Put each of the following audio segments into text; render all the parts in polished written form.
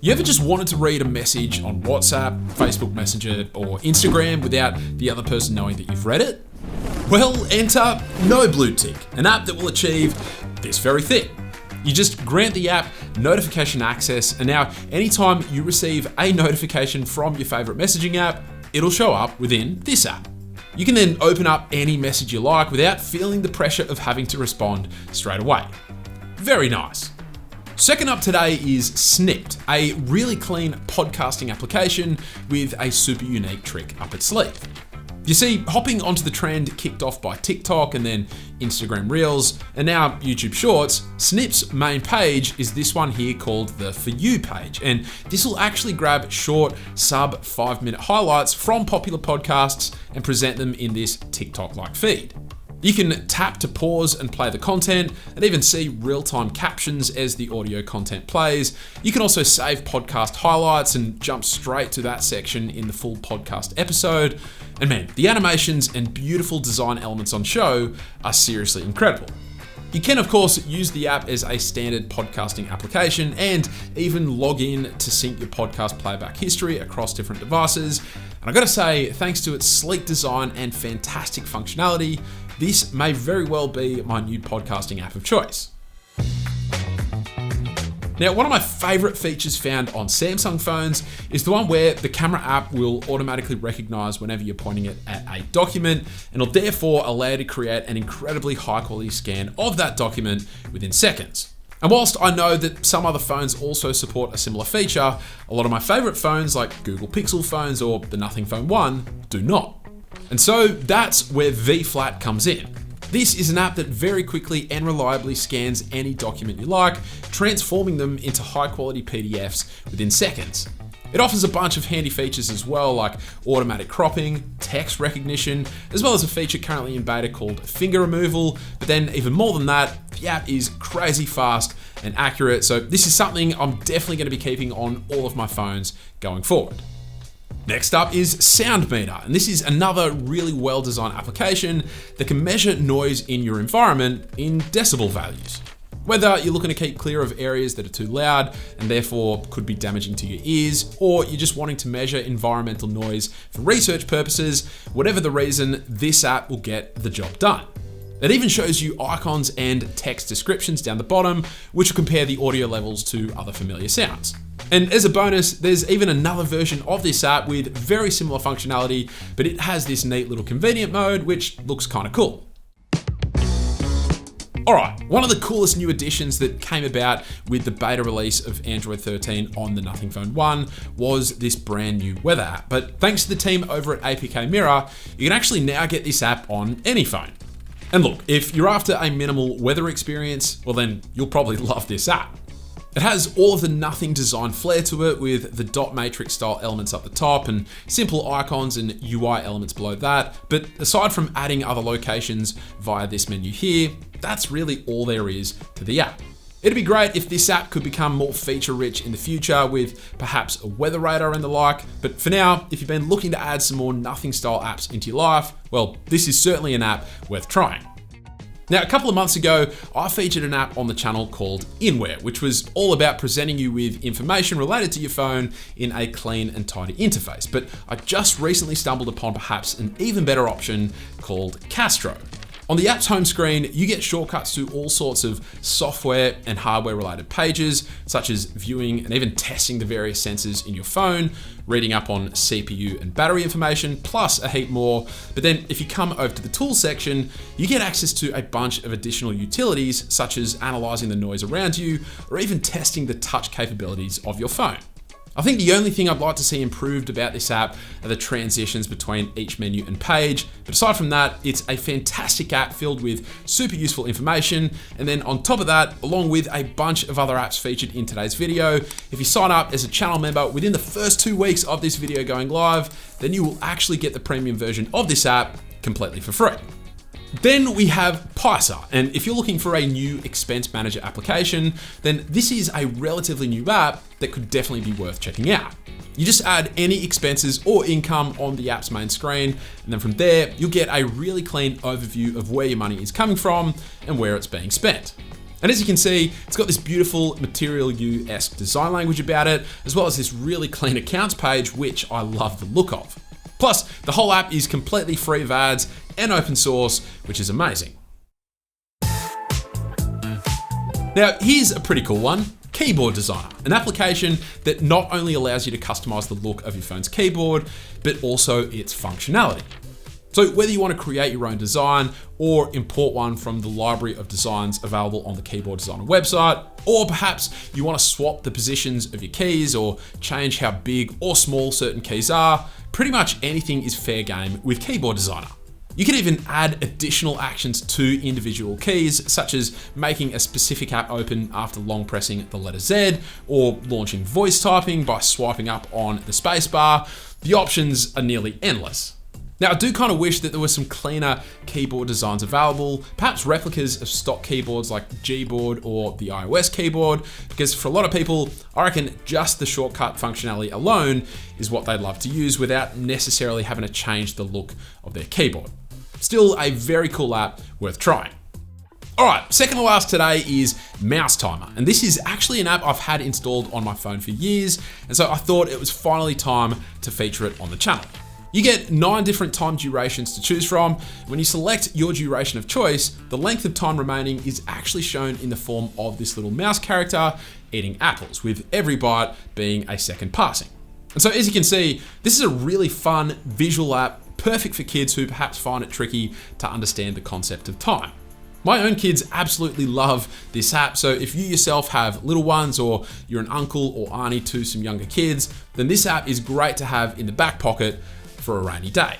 You ever just wanted to read a message on WhatsApp, Facebook Messenger, or Instagram without the other person knowing that you've read it? Well, enter NoBlueTick, an app that will achieve this very thing. You just grant the app notification access, and now anytime you receive a notification from your favorite messaging app, it'll show up within this app. You can then open up any message you like without feeling the pressure of having to respond straight away. Very nice. Second up today is Snipd, a really clean podcasting application with a super unique trick up its sleeve. You see, hopping onto the trend kicked off by TikTok and then Instagram Reels and now YouTube Shorts, Snipd's main page is this one here called the For You page. And this will actually grab short sub 5-minute highlights from popular podcasts and present them in this TikTok-like feed. You can tap to pause and play the content and even see real-time captions as the audio content plays. You can also save podcast highlights and jump straight to that section in the full podcast episode. And man, the animations and beautiful design elements on show are seriously incredible. You can, of course, use the app as a standard podcasting application and even log in to sync your podcast playback history across different devices. And I gotta say, thanks to its sleek design and fantastic functionality, this may very well be my new podcasting app of choice. Now, one of my favorite features found on Samsung phones is the one where the camera app will automatically recognize whenever you're pointing it at a document, and will therefore allow you to create an incredibly high quality scan of that document within seconds. And whilst I know that some other phones also support a similar feature, a lot of my favorite phones like Google Pixel phones or the Nothing Phone 1 do not. And so that's where VFlat comes in. This is an app that very quickly and reliably scans any document you like, transforming them into high quality PDFs within seconds. It offers a bunch of handy features as well, like automatic cropping, text recognition, as well as a feature currently in beta called finger removal. But then even more than that, the app is crazy fast and accurate. So this is something I'm definitely going to be keeping on all of my phones going forward. Next up is Soundmeter, and this is another really well-designed application that can measure noise in your environment in decibel values. Whether you're looking to keep clear of areas that are too loud and therefore could be damaging to your ears, or you're just wanting to measure environmental noise for research purposes, whatever the reason, this app will get the job done. It even shows you icons and text descriptions down the bottom, which will compare the audio levels to other familiar sounds. And as a bonus, there's even another version of this app with very similar functionality, but it has this neat little convenient mode, which looks kind of cool. Alright, one of the coolest new additions that came about with the beta release of Android 13 on the Nothing Phone 1 was this brand new weather app. But thanks to the team over at APK Mirror, you can actually now get this app on any phone. And look, if you're after a minimal weather experience, well then you'll probably love this app. It has all of the Nothing design flair to it, with the dot matrix style elements up the top and simple icons and UI elements below that. But aside from adding other locations via this menu here, that's really all there is to the app. It'd be great if this app could become more feature rich in the future with perhaps a weather radar and the like. But for now, if you've been looking to add some more Nothing style apps into your life, well, this is certainly an app worth trying. Now, a couple of months ago, I featured an app on the channel called Inware, which was all about presenting you with information related to your phone in a clean and tidy interface. But I just recently stumbled upon perhaps an even better option called Castro. On the app's home screen, you get shortcuts to all sorts of software and hardware related pages, such as viewing and even testing the various sensors in your phone, reading up on CPU and battery information, plus a heap more. But then if you come over to the tools section, you get access to a bunch of additional utilities, such as analyzing the noise around you, or even testing the touch capabilities of your phone. I think the only thing I'd like to see improved about this app are the transitions between each menu and page. But aside from that, it's a fantastic app filled with super useful information. And then on top of that, along with a bunch of other apps featured in today's video, if you sign up as a channel member within the first 2 weeks of this video going live, then you will actually get the premium version of this app completely for free. Then we have Paisa, and if you're looking for a new expense manager application, then this is a relatively new app that could definitely be worth checking out. You just add any expenses or income on the app's main screen, and then from there, you'll get a really clean overview of where your money is coming from and where it's being spent. And as you can see, it's got this beautiful Material You-esque design language about it, as well as this really clean accounts page, which I love the look of. Plus, the whole app is completely free of ads and open source, which is amazing. Now, here's a pretty cool one. Keyboard Designer, an application that not only allows you to customize the look of your phone's keyboard, but also its functionality. So whether you want to create your own design or import one from the library of designs available on the Keyboard Designer website, or perhaps you want to swap the positions of your keys or change how big or small certain keys are, pretty much anything is fair game with Keyboard Designer. You can even add additional actions to individual keys, such as making a specific app open after long pressing the letter Z, or launching voice typing by swiping up on the spacebar. The options are nearly endless. Now, I do kind of wish that there were some cleaner keyboard designs available, perhaps replicas of stock keyboards like Gboard or the iOS keyboard, because for a lot of people, I reckon just the shortcut functionality alone is what they'd love to use without necessarily having to change the look of their keyboard. Still a very cool app worth trying. All right, second to last today is Mouse Timer. And this is actually an app I've had installed on my phone for years. And so I thought it was finally time to feature it on the channel. You get 9 different time durations to choose from. When you select your duration of choice, the length of time remaining is actually shown in the form of this little mouse character eating apples, with every bite being a second passing. And so as you can see, this is a really fun visual app, perfect for kids who perhaps find it tricky to understand the concept of time. My own kids absolutely love this app, so if you yourself have little ones or you're an uncle or auntie to some younger kids, then this app is great to have in the back pocket for a rainy day.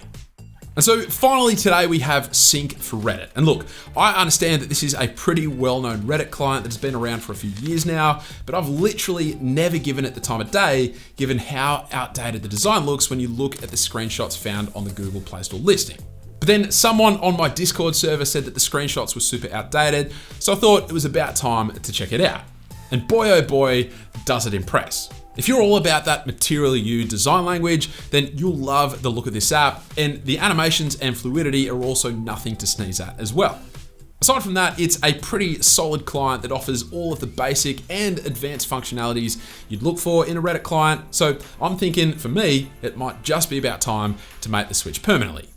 And so finally today we have Sync for Reddit. And look, I understand that this is a pretty well-known Reddit client that's been around for a few years now, but I've literally never given it the time of day, given how outdated the design looks when you look at the screenshots found on the Google Play Store listing. But then someone on my Discord server said that the screenshots were super outdated, so I thought it was about time to check it out. And boy oh boy, does it impress. If you're all about that Material You design language, then you'll love the look of this app, and the animations and fluidity are also nothing to sneeze at as well. Aside from that, it's a pretty solid client that offers all of the basic and advanced functionalities you'd look for in a Reddit client, so I'm thinking for me, it might just be about time to make the switch permanently.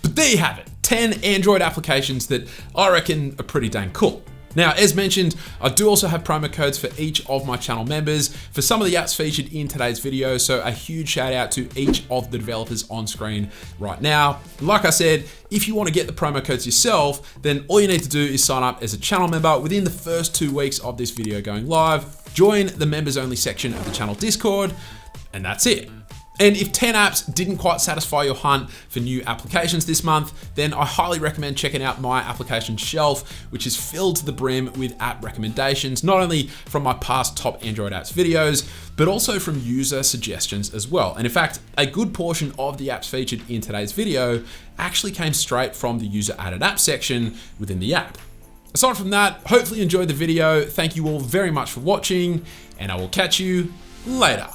But there you have it, 10 Android applications that I reckon are pretty dang cool. Now, as mentioned, I do also have promo codes for each of my channel members for some of the apps featured in today's video, so a huge shout out to each of the developers on screen right now. And like I said, if you want to get the promo codes yourself, then all you need to do is sign up as a channel member within the first 2 weeks of this video going live, join the members only section of the channel Discord, and that's it. And if 10 apps didn't quite satisfy your hunt for new applications this month, then I highly recommend checking out my application shelf, which is filled to the brim with app recommendations, not only from my past top Android apps videos, but also from user suggestions as well. And in fact, a good portion of the apps featured in today's video actually came straight from the user added app section within the app. Aside from that, hopefully you enjoyed the video. Thank you all very much for watching, and I will catch you later.